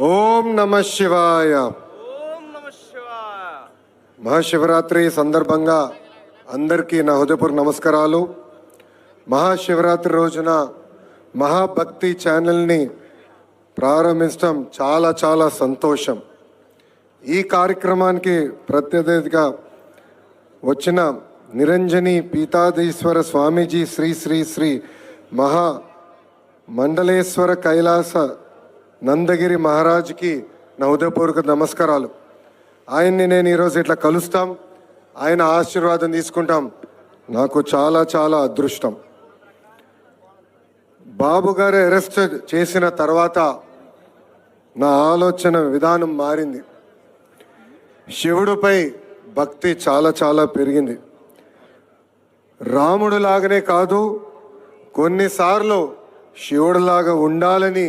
ఓం నమ శివాయ. మహాశివరాత్రి సందర్భంగా అందరికీ నా హృదయపూర్వక నమస్కారాలు. మహాశివరాత్రి రోజున మహాభక్తి ఛానల్ని ప్రారంభించడం చాలా చాలా సంతోషం. ఈ కార్యక్రమానికి ప్రత్యేకతగా వచ్చిన నిరంజని పీతాధీశ్వర స్వామీజీ శ్రీ శ్రీ శ్రీ మహా మండలేశ్వర కైలాస నందగిరి మహారాజ్కి నా హృదయపూర్వక నమస్కారాలు. ఆయన్ని నేను ఈరోజు ఇట్లా కలుస్తాం, ఆయన ఆశీర్వాదం తీసుకుంటాం, నాకు చాలా చాలా అదృష్టం. బాబు గారు అరెస్ట్ చేసిన తర్వాత నా ఆలోచన విధానం మారింది. శివుడిపై భక్తి చాలా చాలా పెరిగింది. రాముడులాగానే కాదు, కొన్నిసార్లు శివుడిలాగా ఉండాలని